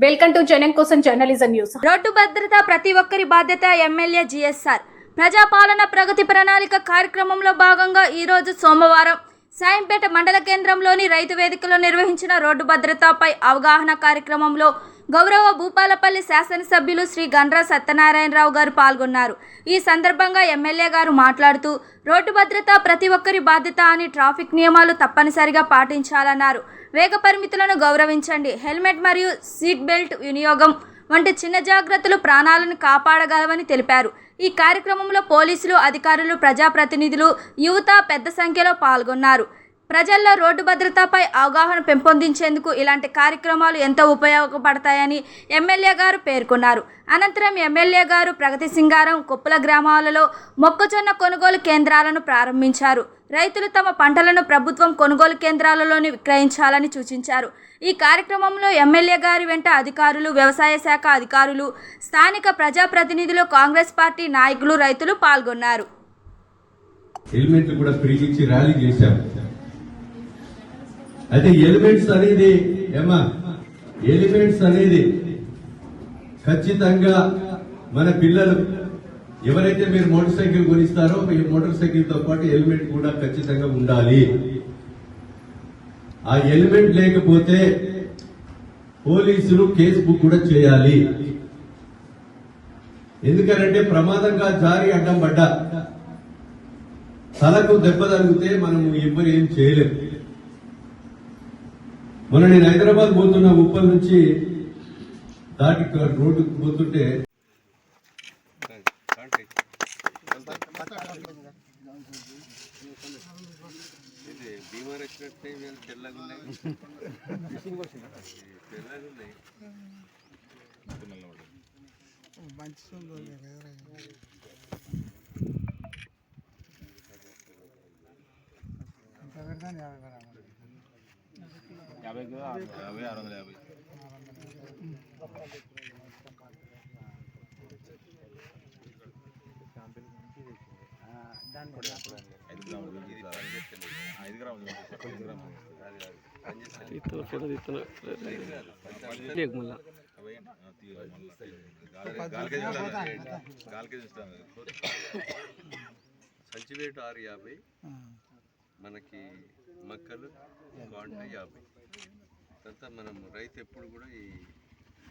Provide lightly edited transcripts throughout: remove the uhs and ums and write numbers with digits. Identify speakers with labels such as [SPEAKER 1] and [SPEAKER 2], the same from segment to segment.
[SPEAKER 1] Welcome to జనం కోసం journalism news.
[SPEAKER 2] Road భద్రత ప్రతి ఒక్కరి బాధ్యత. ఎమ్మెల్యే జిఎస్ఆర్ ప్రజాపాలన ప్రగతి ప్రణాళిక కార్యక్రమంలో భాగంగా ఈరోజు సోమవారం సాయంపేట మండల కేంద్రంలోని రైతు వేదికలో నిర్వహించిన రోడ్డు భద్రతపై అవగాహన కార్యక్రమంలో గౌరవ భూపాలపల్లి శాసనసభ్యులు శ్రీ గండ్ర సత్యనారాయణరావు గారు పాల్గొన్నారు. ఈ సందర్భంగా ఎమ్మెల్యే గారు మాట్లాడుతూ రోడ్డు భద్రత ప్రతి ఒక్కరి బాధ్యత అని, ట్రాఫిక్ నియమాలు తప్పనిసరిగా పాటించాలన్నారు. వేగ పరిమితులను గౌరవించండి, హెల్మెట్ మరియు సీట్ బెల్ట్ వినియోగం వంటి చిన్న జాగ్రత్తలు ప్రాణాలను కాపాడగలవని తెలిపారు. ఈ కార్యక్రమంలో పోలీసులు, అధికారులు, ప్రజాప్రతినిధులు, యువత పెద్ద సంఖ్యలో పాల్గొన్నారు. ప్రజల్లో రోడ్డు భద్రతపై అవగాహన పెంపొందించేందుకు ఇలాంటి కార్యక్రమాలు ఎంతో ఉపయోగపడతాయని ఎమ్మెల్యే గారు పేర్కొన్నారు. అనంతరం ఎమ్మెల్యే గారు ప్రగతి సింగారం, కొప్పుల గ్రామాలలో మొక్కజొన్న కొనుగోలు కేంద్రాలను ప్రారంభించారు. రైతులు తమ పంటలను ప్రభుత్వం కొనుగోలు కేంద్రాలలోని విక్రయించాలని సూచించారు. ఈ కార్యక్రమంలో ఎమ్మెల్యే గారి వెంట అధికారులు, వ్యవసాయ శాఖ అధికారులు, స్థానిక ప్రజాప్రతినిధులు, కాంగ్రెస్ పార్టీ నాయకులు, రైతులు పాల్గొన్నారు.
[SPEAKER 3] హెల్మెట్ కూడా ఫ్రీకిచ్చి ర్యాలీ చేశాం. అయితే ఎలిమెంట్స్ అనేది ఖచ్చితంగా మన పిల్లలు ఎవరైతే మీరు మోటార్ సైకిల్ కొనిస్తారో మీ మోటార్ సైకిల్ తో పాటు హెల్మెట్ కూడా ఖచ్చితంగా ఉండాలి. ఆ హెల్మెట్ లేకపోతే పోలీసులు కేసు బుక్ కూడా చేయాలి. ఎందుకంటే ప్రమాదంగా జారి అడ్డం పడ్డా తలకు దెబ్బ తగిలితే మనం ఎవ్వరు ఏం చేయలేము. మొన్న నేను హైదరాబాద్ పోతున్న ఉప్పల్ నుంచి దాటి రోడ్డుకు పోతుంటే
[SPEAKER 4] సంచివేటు 650 మనకి మక్కలు కాంట 50. తర్వాత మనం రైతు ఎప్పుడు కూడా ఈ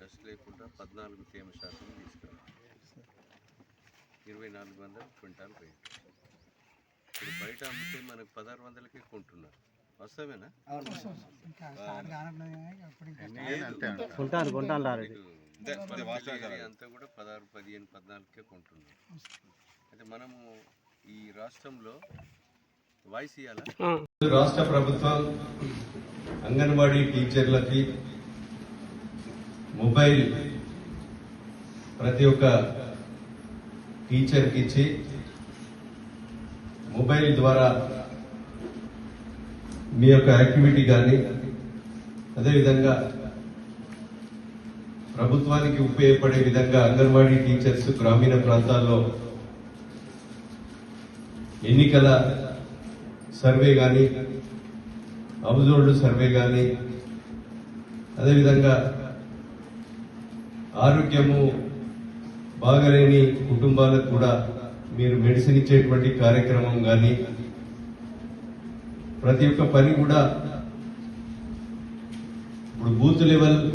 [SPEAKER 4] డస్ట్ లేకుండా 14 తేమ శాతం తీసుకురావాలి. 2400 క్వింటాల్ రేట్. ఇప్పుడు బయట అమ్మితే మనకు 1600కే కొంటున్నారు. వాస్తవేనా? అంతా కూడా 16, 15, 14కే కొంటున్నారు. అయితే మనము ఈ రాష్ట్రంలో వాయిస్ ఇవ్వాలా?
[SPEAKER 3] రాష్ట్ర ప్రభుత్వం అంగన్వాడీ టీచర్లకి మొబైల్ ప్రతి ఒక్క టీచర్కి ఇచ్చి మొబైల్ ద్వారా మీ యొక్క యాక్టివిటీ కానీ అదేవిధంగా ప్రభుత్వానికి ఉపయోగపడే విధంగా అంగన్వాడీ టీచర్స్ గ్రామీణ ప్రాంతాల్లో ఎన్నికల సర్వే కానీ, హౌస్హోల్డ్ సర్వే కానీ, అదేవిధంగా ఆరోగ్యము బాగలేని కుటుంబాలకు కూడా మీరు మెడిసిన్ ఇచ్చేటువంటి కార్యక్రమం కానీ, ప్రతి ఒక్క పని కూడా ఇప్పుడు బూత్ లెవెల్